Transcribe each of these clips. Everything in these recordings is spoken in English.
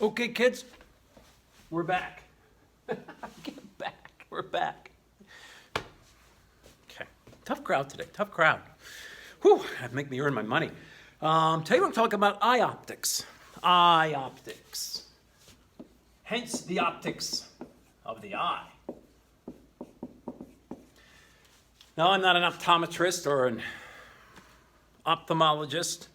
Okay, kids, we're back. Get back. We're back. Okay. Tough crowd today. Tough crowd. Whew, that'd make me earn my money. Today we're talking about eye optics. Eye optics. Hence the optics of the eye. Now, I'm not an optometrist or an ophthalmologist,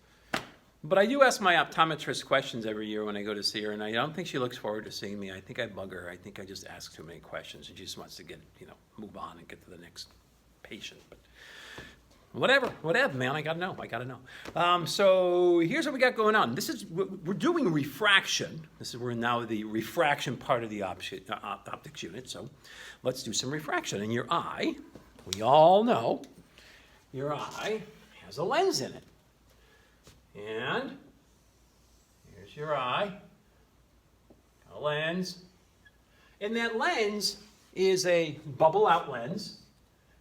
but I do ask my optometrist questions every year when I go to see her, and I don't think she looks forward to seeing me. I think I bug her. I think I just ask too many questions, and she just wants to get, move on and get to the next patient. But whatever, man. I gotta know. So here's what we got going on. We're doing refraction. We're now the refraction part of the optics unit. So let's do some refraction. In your eye, we all know your eye has a lens in it. And here's your eye, a lens. And that lens is a bubble out lens.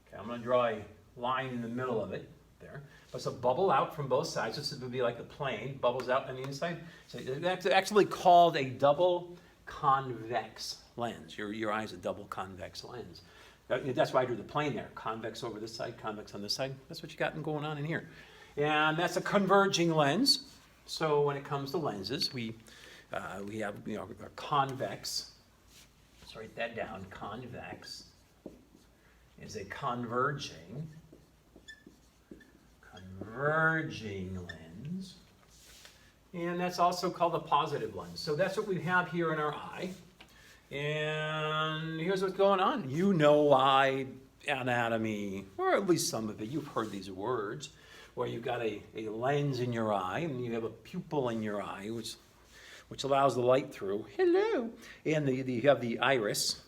Okay, I'm going to draw a line in the middle of it there. But it's a bubble out from both sides. This would be like a plane, bubbles out on the inside. So it's actually called a double convex lens. Your eye is a double convex lens. That's why I drew the plane there. Convex over this side, convex on this side. That's what you got going on in here. And that's a converging lens. So when it comes to lenses, we have our convex. Let's write that down. Convex is a converging lens. And that's also called a positive lens. So that's what we have here in our eye. And here's what's going on. You know eye anatomy, or at least some of it. You've heard these words, where you've got a lens in your eye, and you have a pupil in your eye, which allows the light through. Hello. And you have the iris.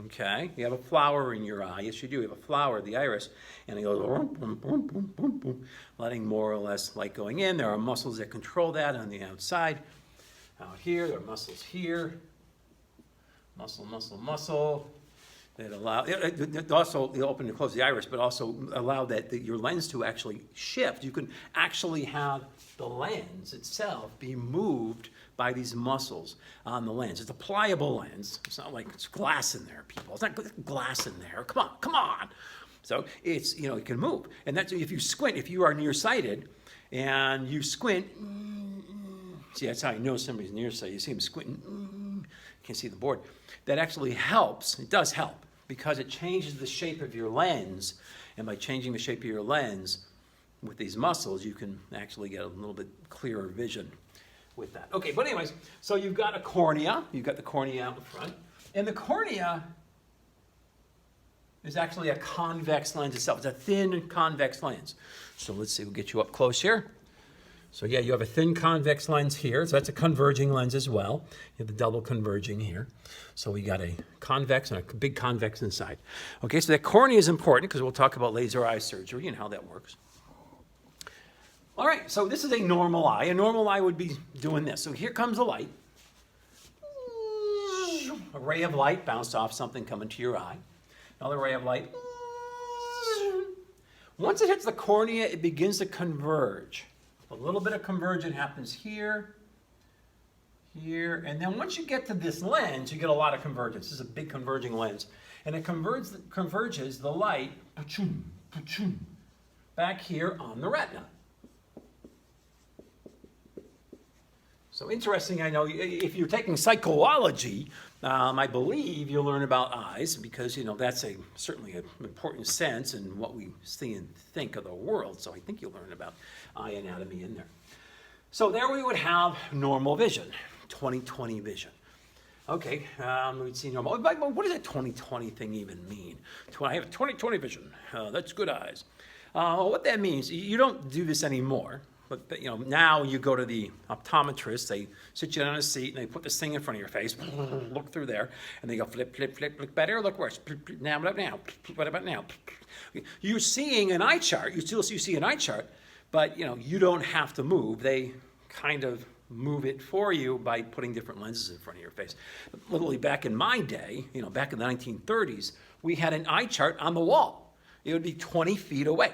Okay. You have a flower in your eye. Yes, you do. You have a flower, the iris, and it goes boom, boom, boom, boom, boom, boom, letting more or less light going in. There are muscles that control that on the outside. Out here, there are muscles here. Muscle. That allow it also open and close the iris, but also allow your lens to actually shift. You can actually have the lens itself be moved by these muscles on the lens. It's a pliable lens. It's not like it's glass in there, people. It's not glass in there. Come on. So it's it can move, and that's if you squint. If you are nearsighted, and you squint, see that's how you know somebody's nearsighted. You see them squinting. Can't see the board. That actually helps. It does help because it changes the shape of your lens, and by changing the shape of your lens with these muscles, you can actually get a little bit clearer vision with that. Okay, but anyways, so you've got a cornea. You've got the cornea out in front, and the cornea is actually a convex lens itself. It's a thin convex lens. So let's see. We'll get you up close here. So yeah, you have a thin convex lens here. So that's a converging lens as well. You have the double converging here. So we got a convex and a big convex inside. Okay, so that cornea is important because we'll talk about laser eye surgery and how that works. All right, so this is a normal eye. A normal eye would be doing this. So here comes the light. A ray of light bounced off something coming to your eye. Another ray of light. Once it hits the cornea, it begins to converge. A little bit of conversion happens here, and then once you get to this lens, you get a lot of convergence. This is a big converging lens. And it converges the light back here on the retina. So interesting, I know, if you're taking psychology, I believe you'll learn about eyes because, that's certainly an important sense in what we see and think of the world. So I think you'll learn about eye anatomy in there. So there we would have normal vision, 20/20 vision. Okay, we'd see normal. What does that 20/20 thing even mean? I have 20/20 vision. That's good eyes. What that means, you don't do this anymore. But now you go to the optometrist, they sit you on a seat, and they put this thing in front of your face, look through there, and they go flip, look better, look worse, now, what about now? You're seeing an eye chart, you see an eye chart, but you don't have to move. They kind of move it for you by putting different lenses in front of your face. Literally back in my day, back in the 1930s, we had an eye chart on the wall. It would be 20 feet away.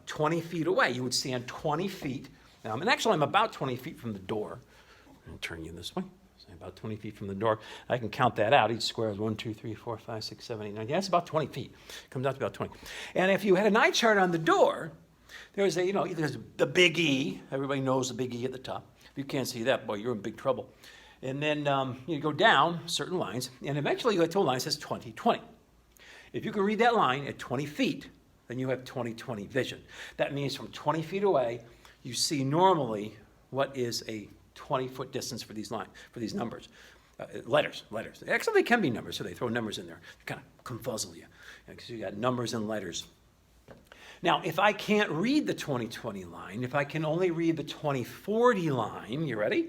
20 feet away. You would stand 20 feet. And actually, I'm about 20 feet from the door. I'm going to turn you this way. So about 20 feet from the door. I can count that out. Each square is 1, 2, 3, 4, 5, 6, 7, 8, 9. Yeah, it's about 20 feet. Comes out to about 20. And if you had an eye chart on the door, there's there's the big E. Everybody knows the big E at the top. If you can't see that, boy, you're in big trouble. And then you go down certain lines, and eventually you get to a line that says 20, 20. If you can read that line at 20 feet, then you have 20/20 vision. That means from 20 feet away, you see normally what is a 20-foot distance for these numbers. Letters. Actually, they can be numbers, so they throw numbers in there to kind of confuzzle you, because you got numbers and letters. Now, if I can't read the 20/20 line, if I can only read the 20/40 line, you ready?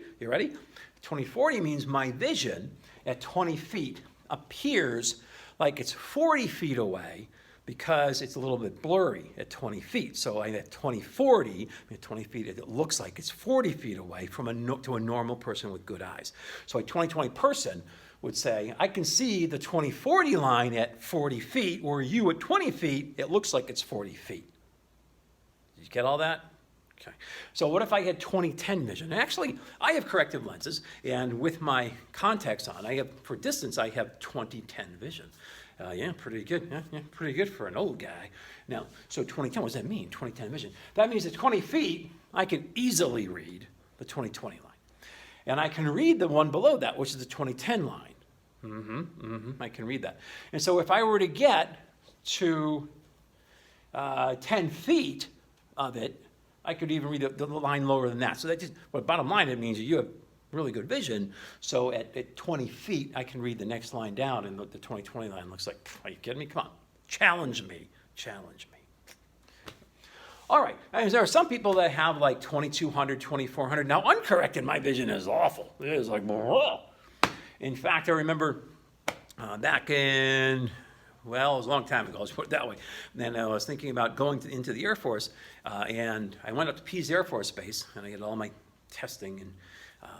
20/40 means my vision at 20 feet appears like it's 40 feet away because it's a little bit blurry at 20 feet. So at 20/40, at 20 feet, it looks like it's 40 feet away to a normal person with good eyes. So a 20/20 person would say, I can see the 20/40 line at 40 feet, where you at 20 feet, it looks like it's 40 feet. Did you get all that? Okay. So what if I had 20/10 vision? Actually, I have corrective lenses, and with my contacts on, for distance, I have 20/10 vision. Yeah, pretty good. Yeah, pretty good for an old guy. Now, so 20/10, what does that mean, 20/10 vision? That means at 20 feet, I can easily read the 20/20 line. And I can read the one below that, which is the 20/10 line. I can read that. And so if I were to get to 10 feet of it, I could even read the line lower than that. So bottom line, it means that you have really good vision. So at 20 feet, I can read the next line down, and the 20/20 line looks like, are you kidding me? Come on, challenge me. All right, and there are some people that have like 2200, 2400. Now, uncorrected, my vision is awful. It is like, whoa. In fact, I remember back in, well, it was a long time ago, let's put it that way. Then I was thinking about going into the Air Force, and I went up to Pease Air Force Base, and I did all my testing and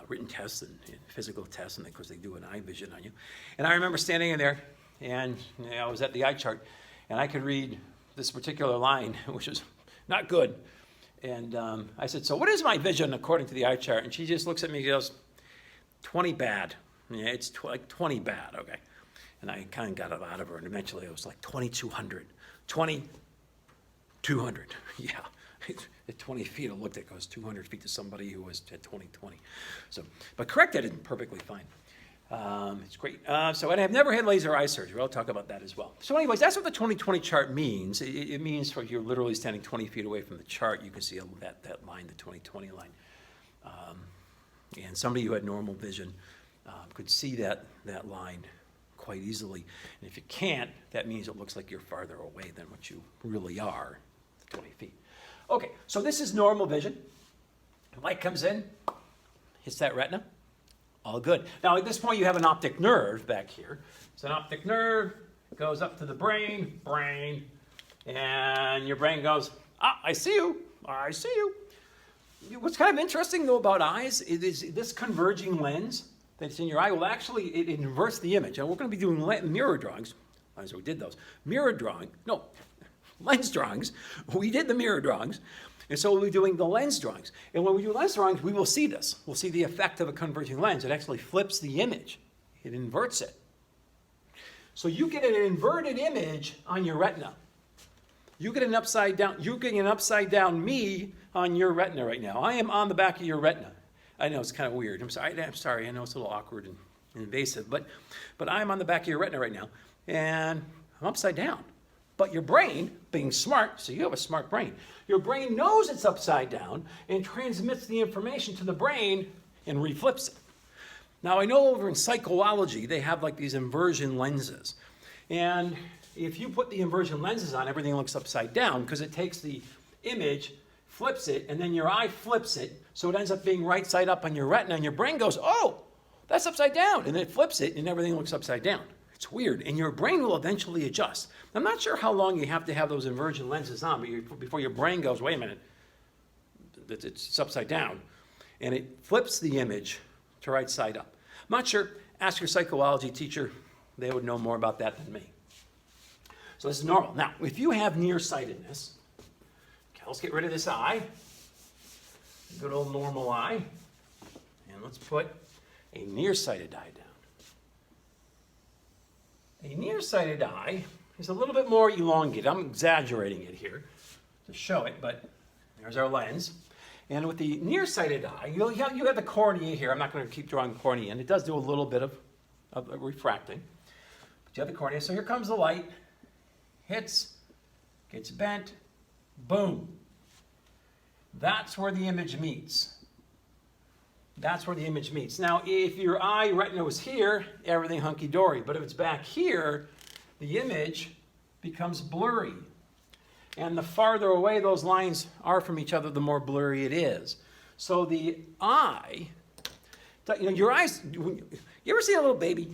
written tests and physical tests, and of course they do an eye vision on you. And I remember standing in there, and I was at the eye chart, and I could read this particular line, which was not good. And I said, so what is my vision according to the eye chart? And she just looks at me and goes, 20 bad. Yeah, it's like 20 bad, okay. And I kind of got it out of her, and eventually it was like 2200, 200. Yeah, at 20 feet, it looked like it was 200 feet to somebody who was at 20/20. So, but corrected is perfectly fine. It's great. So, and I've never had laser eye surgery. I'll talk about that as well. So anyways, that's what the 20/20 chart means. It means if you're literally standing 20 feet away from the chart, you can see that line, the 20/20 line. And somebody who had normal vision could see that line quite easily. And if you can't, that means it looks like you're farther away than what you really are, 20 feet. Okay, so this is normal vision. Light comes in, hits that retina. All good. Now, at this point, you have an optic nerve back here. It's an optic nerve, goes up to the brain, and your brain goes, I see you. What's kind of interesting, though, about eyes is this converging lens that's in your eye will actually, it inverts the image. And we're going to be doing mirror drawings. So we did those. Lens drawings. We did the mirror drawings. And so we'll be doing the lens drawings. And when we do lens drawings, we will see this. We'll see the effect of a converging lens. It actually flips the image. It inverts it. So you get an inverted image on your retina. You get an upside down. You're getting an upside down me on your retina right now. I am on the back of your retina. I know it's kind of weird. I'm sorry. I know it's a little awkward and invasive, but I'm on the back of your retina right now, and I'm upside down. But your brain, being smart, so you have a smart brain, your brain knows it's upside down and transmits the information to the brain and reflips it. Now, I know over in psychology, they have like these inversion lenses. And if you put the inversion lenses on, everything looks upside down because it takes the image, flips it, and then your eye flips it, so it ends up being right side up on your retina, and your brain goes, oh, that's upside down, and then it flips it, and everything looks upside down. It's weird, and your brain will eventually adjust. I'm not sure how long you have to have those inversion lenses on before your brain goes, wait a minute, it's upside down, and it flips the image to right side up. I'm not sure. Ask your psychology teacher. They would know more about that than me. So this is normal. Now, if you have nearsightedness, okay, let's get rid of this eye, good old normal eye, and let's put a nearsighted eye down. A nearsighted eye is a little bit more elongated. I'm exaggerating it here to show it, but there's our lens. And with the nearsighted eye, you have the cornea here. I'm not going to keep drawing the cornea in. It does do a little bit of refracting. But you have the cornea. So here comes the light, hits, gets bent, boom. That's where the image meets. That's where the image meets. Now, if your eye retina was here, everything hunky-dory. But if it's back here, the image becomes blurry. And the farther away those lines are from each other, the more blurry it is. So the eye, your eyes, you ever see a little baby?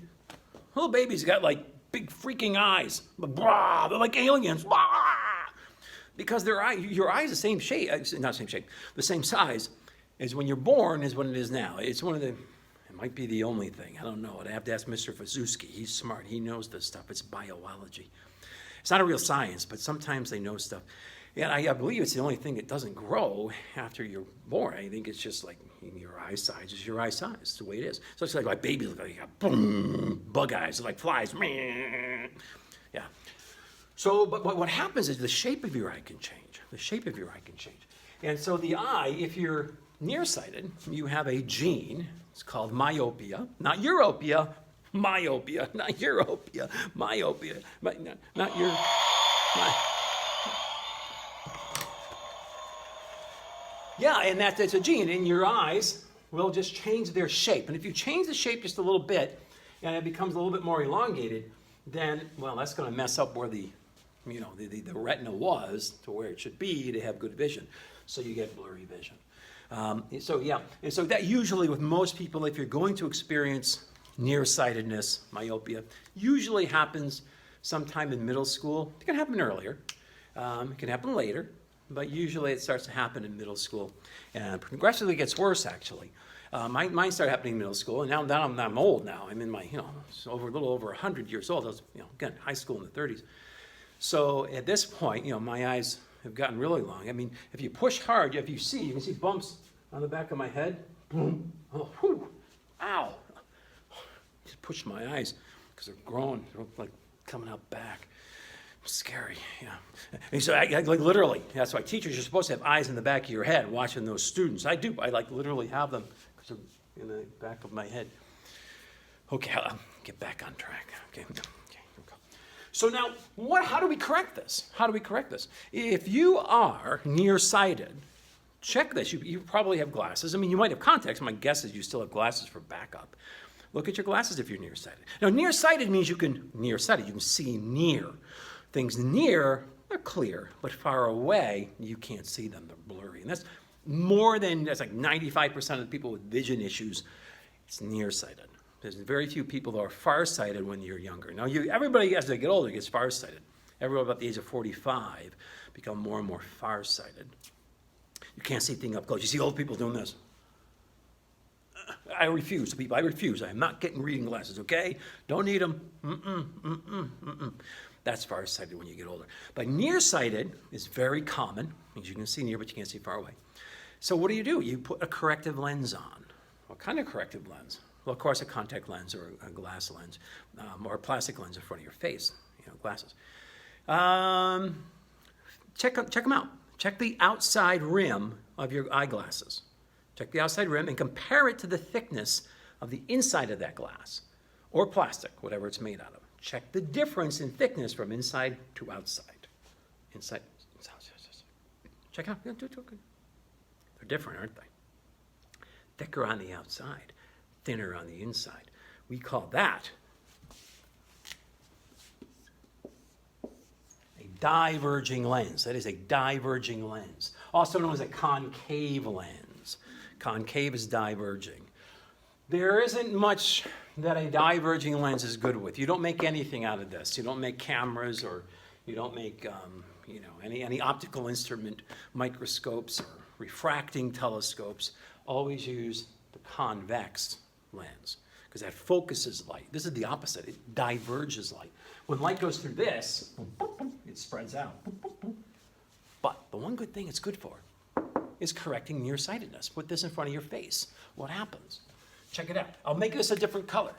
Little baby's got like big freaking eyes. They're like aliens. Because your eye is the same shape, not same shape, the same size as when you're born is what it is now. It's one of the, it might be the only thing. I don't know. I'd have to ask Mr. Fasuski. He's smart. He knows this stuff. It's biology. It's not a real science, but sometimes they know stuff. And I believe it's the only thing that doesn't grow after you're born. I think it's just like your eye size is your eye size. It's the way it is. So it's like babies look like boom, bug eyes, like flies. Yeah. So, but what happens is the shape of your eye can change. The shape of your eye can change. And so the eye, if you're nearsighted, you have a gene. It's called myopia, not europia. Myopia, not europia. Myopia, not your. Yeah, and it's a gene, and your eyes will just change their shape. And if you change the shape just a little bit, and it becomes a little bit more elongated, then, well, that's going to mess up where the retina was to where it should be to have good vision. So you get blurry vision. And so that usually with most people, if you're going to experience nearsightedness, myopia, usually happens sometime in middle school. It can happen earlier. It can happen later. But usually it starts to happen in middle school. And progressively gets worse, actually. Mine started happening in middle school, and now I'm old now. I'm in my, a little over 100 years old. I was, again, high school in the 30s. So at this point, my eyes have gotten really long. I mean, if you push hard, you can see bumps on the back of my head. Boom. Oh, whew. Ow. Just pushed my eyes because they're growing. They're like coming out back. Scary, yeah. And so I literally, that's why teachers are supposed to have eyes in the back of your head watching those students. I do. I literally have them because they're in the back of my head. Okay, I'll get back on track. Okay, here we go. So now, how do we correct this? How do we correct this? If you are nearsighted, check this. You probably have glasses. I mean, you might have contacts. My guess is you still have glasses for backup. Look at your glasses if you're nearsighted. Now, nearsighted means you can see near. Things near are clear, but far away, you can't see them. They're blurry. And that's like 95% of the people with vision issues, it's nearsighted. There's very few people that are farsighted when you're younger. Now, everybody, as they get older, gets farsighted. Everyone about the age of 45 become more and more farsighted. You can't see things up close. You see old people doing this. I refuse to people. I refuse. I am not getting reading glasses, okay? Don't need them. That's farsighted when you get older. But nearsighted is very common. Means you can see near, but you can't see far away. So what do? You put a corrective lens on. What kind of corrective lens? Well, of course, a contact lens or a glass lens, or a plastic lens in front of your face, glasses. Check them out. Check the outside rim of your eyeglasses. Check the outside rim and compare it to the thickness of the inside of that glass or plastic, whatever it's made out of. Check the difference in thickness from inside to outside. Inside. Check it out. They're different, aren't they? Thicker on the outside, thinner on the inside. We call that a diverging lens. That is a diverging lens, also known as a concave lens. Concave is diverging. There isn't much that a diverging lens is good with. You don't make anything out of this. You don't make cameras, or you don't make any optical instrument, microscopes or refracting telescopes. Always use the convex lens because that focuses light. This is the opposite. It diverges light. When light goes through this, it spreads out. But the one good thing it's good for is correcting nearsightedness. Put this in front of your face. What happens? Check it out. I'll make this a different color.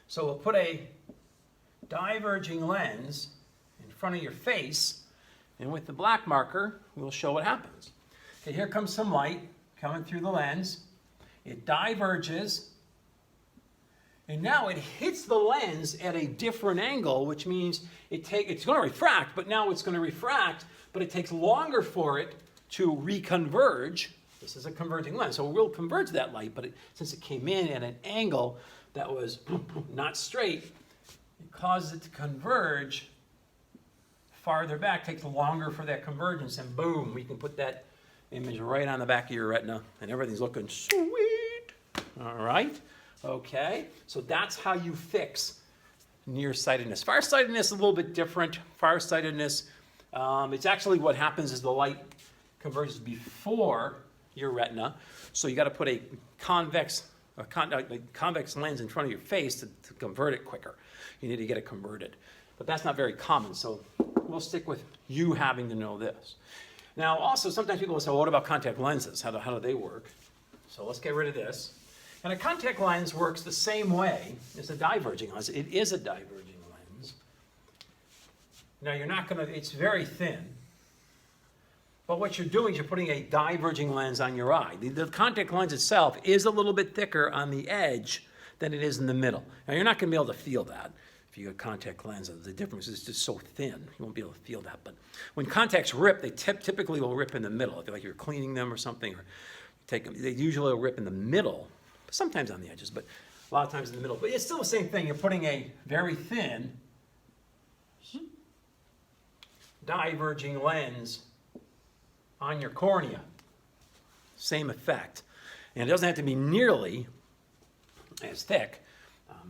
So we'll put a diverging lens in front of your face, and with the black marker, we'll show what happens. Okay, here comes some light coming through the lens. It diverges, and now it hits the lens at a different angle, which means it's going to refract, but now it's going to refract, but it takes longer for it to reconverge. This is a converging lens, so we'll converge that light, but since it came in at an angle that was not straight, it causes it to converge farther back, takes longer for that convergence, and boom, we can put that image right on the back of your retina, and everything's looking sweet. All right, okay, so that's how you fix nearsightedness. Farsightedness is a little bit different. Farsightedness, it's actually what happens is the light converges before your retina, so you got to put a convex lens in front of your face to convert it quicker. You need to get it converted, but that's not very common, so we'll stick with you having to know this. Now, also, sometimes people will say, well, what about contact lenses? How do they work? So let's get rid of this. And a contact lens works the same way as a diverging lens. It is a diverging lens. Now, you're not going to, it's very thin. But what you're doing is you're putting a diverging lens on your eye. The contact lens itself is a little bit thicker on the edge than it is in the middle. Now, you're not going to be able to feel that if you got contact lenses. The difference is just so thin. You won't be able to feel that. But when contacts rip, they typically will rip in the middle. If you're cleaning them or something, or take them, they usually will rip in the middle, sometimes on the edges, but a lot of times in the middle. But it's still the same thing. You're putting a very thin diverging lens on your cornea. Same effect. And it doesn't have to be nearly as thick,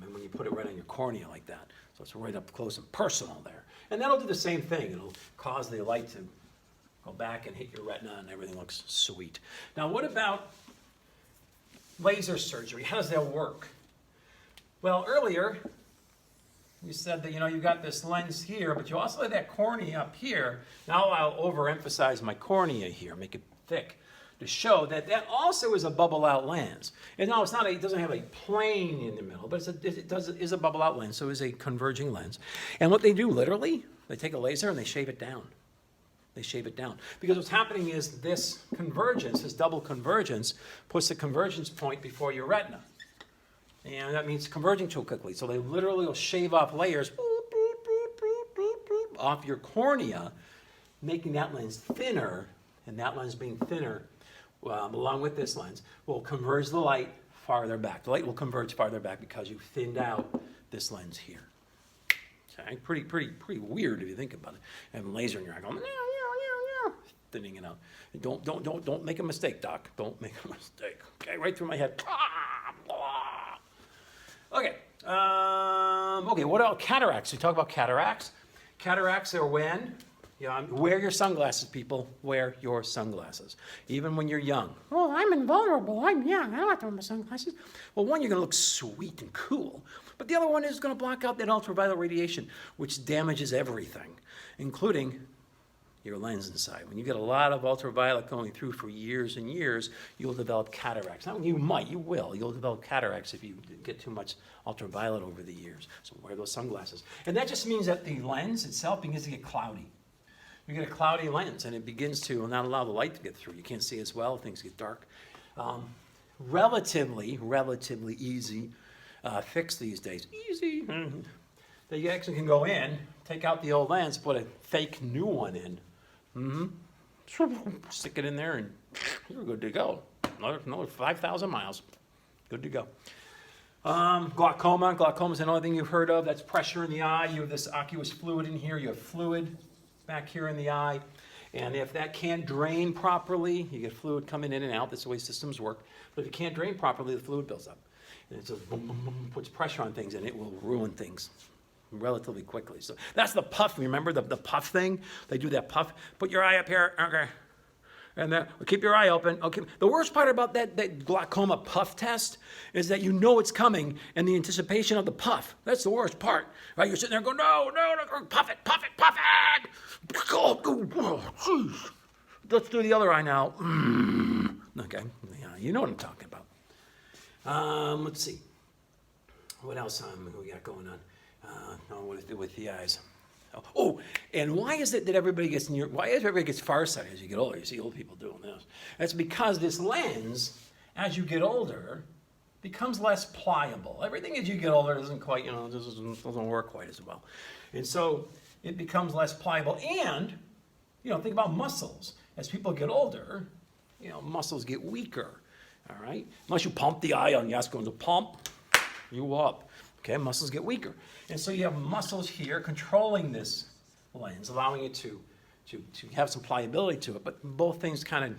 and when you put it right on your cornea like that. So it's right up close and personal there. And that'll do the same thing. It'll cause the light to go back and hit your retina, and everything looks sweet. Now, what about laser surgery? How does that work? Well, earlier, you said that, you've got this lens here, but you also have that cornea up here. Now I'll overemphasize my cornea here, make it thick, to show that that also is a bubble-out lens. And no, it doesn't have a plane in the middle, but it is a bubble-out lens, so it's a converging lens. And what they do, literally, they take a laser and they shave it down. They shave it down. Because what's happening is this convergence, this double convergence, puts the convergence point before your retina. And that means converging too quickly. So they literally will shave off layers off your cornea, making that lens thinner, and that lens being thinner, along with this lens, will converge the light farther back. The light will converge farther back because you thinned out this lens here. Okay, pretty weird if you think about it. And laser in your eye going, thinning it out. Don't make a mistake, Doc. Don't make a mistake. Okay, right through my head. Okay. Okay. What about cataracts? We talk about cataracts. Cataracts are when wear your sunglasses, people. Wear your sunglasses, even when you're young. Oh, I'm invulnerable. I'm young. I don't have to wear my sunglasses. Well, one, you're going to look sweet and cool, but the other one is going to block out that ultraviolet radiation, which damages everything, including your lens inside. When you get a lot of ultraviolet going through for years and years, you'll develop cataracts. Not you might, you will. You'll develop cataracts if you get too much ultraviolet over the years. So wear those sunglasses. And that just means that the lens itself begins to get cloudy. You get a cloudy lens, and it begins to not allow the light to get through. You can't see as well. Things get dark. Relatively easy fix these days. Easy. That you actually can go in, take out the old lens, put a fake new one in. Stick it in there, and you're good to go. Another 5,000 miles. Good to go. Glaucoma. Glaucoma is another thing you've heard of. That's pressure in the eye. You have this aqueous fluid in here. You have fluid back here in the eye. And if that can't drain properly, you get fluid coming in and out. That's the way systems work. But if it can't drain properly, the fluid builds up. And it just boom, boom, boom, puts pressure on things, and it will ruin things relatively quickly. So that's the puff. Remember the puff thing? They do that puff. Put your eye up here. Okay. And then keep your eye open. Okay. The worst part about that glaucoma puff test is that you know it's coming, and the anticipation of the puff. That's the worst part. Right? You're sitting there going, no, puff it. Oh, geez. Let's do the other eye now. Okay. Yeah, you know what I'm talking about. Let's see. What else we got going on? With the eyes. Oh, and why is it that why everybody gets farsighted as you get older? You see old people doing this. That's because this lens, as you get older, becomes less pliable. Everything as you get older doesn't quite, doesn't work quite as well. And so it becomes less pliable. And, think about muscles. As people get older, muscles get weaker, all right? Unless you pump the eye on, yes, going to pump you up. Okay, muscles get weaker. And so you have muscles here controlling this lens, allowing it to have some pliability to it. But both things kind of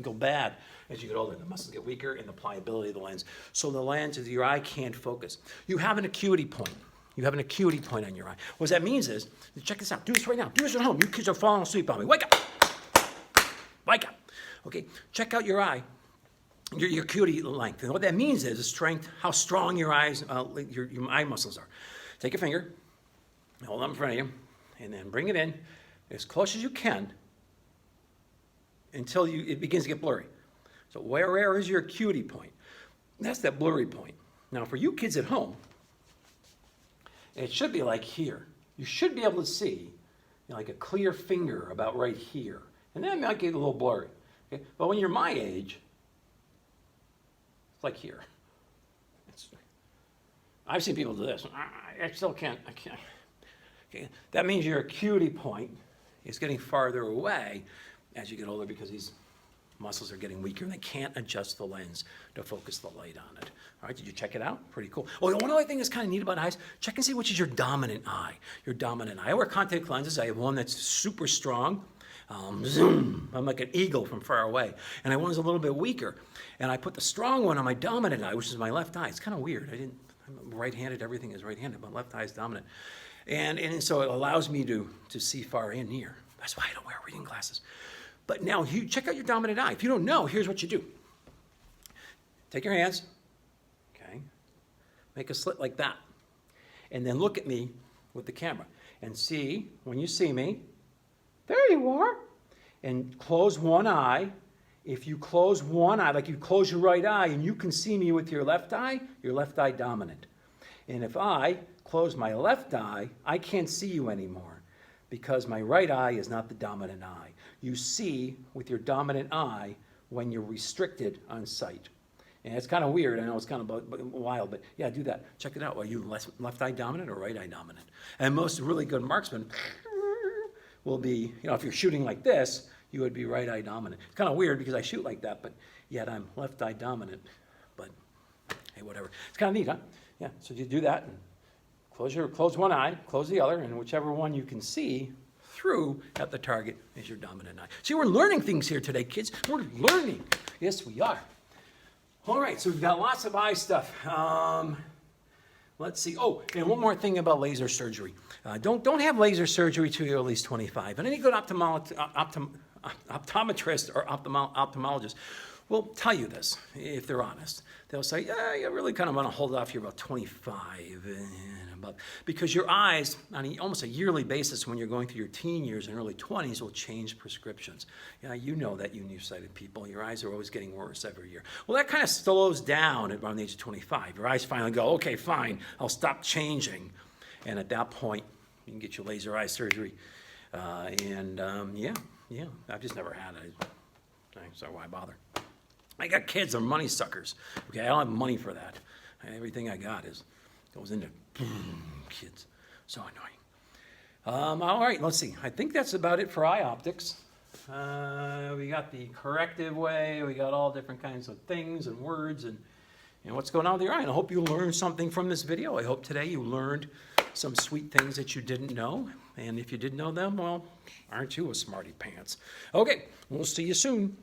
go bad as you get older. The muscles get weaker and the pliability of the lens. So the lens, your eye can't focus. You have an acuity point. You have an acuity point on your eye. What that means is, check this out. Do this right now. Do this at home. You kids are falling asleep on me. Wake up. Wake up. Okay, check out your eye. Your acuity length. And what that means is the strength, how strong your eyes, your eye muscles are. Take your finger, hold it in front of you, and then bring it in as close as you can until it begins to get blurry. So where is your acuity point? That's that blurry point. Now for you kids at home, it should be like here. You should be able to see like a clear finger about right here. And that might get a little blurry. Okay? But when you're my age, it's like here. I've seen people do this. I still can't. I can't. Okay. That means your acuity point is getting farther away as you get older because these muscles are getting weaker and they can't adjust the lens to focus the light on it. All right, did you check it out? Pretty cool. Oh, one other thing that's kind of neat about eyes, check and see which is your dominant eye. Your dominant eye. I wear contact lenses. I have one that's super strong. Zoom, I'm like an eagle from far away. And I have one that's a little bit weaker. And I put the strong one on my dominant eye, which is my left eye. It's kind of weird. I'm right-handed. Everything is right-handed, but left eye is dominant. And so it allows me to see far and near. That's why I don't wear reading glasses. But now you check out your dominant eye. If you don't know, here's what you do. Take your hands, okay? Make a slit like that. And then look at me with the camera. And see, when you see me, there you are. And close one eye. If you close one eye, like you close your right eye and you can see me with your left eye dominant. And if I close my left eye, I can't see you anymore because my right eye is not the dominant eye. You see with your dominant eye when you're restricted on sight. And it's kind of weird. I know it's kind of wild, but yeah, do that. Check it out. Are you left eye dominant or right eye dominant? And most really good marksmen will be, if you're shooting like this, you would be right eye dominant. It's kind of weird because I shoot like that, but yet I'm left eye dominant. But hey, whatever. It's kind of neat, huh? Yeah, so you do that and close one eye, close the other, and whichever one you can see through at the target is your dominant eye. See, we're learning things here today, kids. We're learning. Yes, we are. All right, so we've got lots of eye stuff. Let's see. Oh, and one more thing about laser surgery. Don't have laser surgery till you're at least 25. And any good optometrist or ophthalmologist will tell you this, if they're honest. They'll say, yeah, you really kind of want to hold off here about 25 and above. Because your eyes, on almost a yearly basis when you're going through your teen years and early 20s, will change prescriptions. Yeah, you know that, you nearsighted people. Your eyes are always getting worse every year. Well, that kind of slows down at around the age of 25. Your eyes finally go, okay, fine, I'll stop changing. And at that point, you can get your laser eye surgery. Yeah, I've just never had it. So why bother? I got kids, they're money suckers. Okay, I don't have money for that. Everything I got goes into kids. So annoying. All right, let's see. I think that's about it for eye optics. We got the corrective way. We got all different kinds of things and words and what's going on with your eye. And I hope you learned something from this video. I hope today you learned some sweet things that you didn't know. And if you didn't know them, well, aren't you a smarty pants? Okay, we'll see you soon.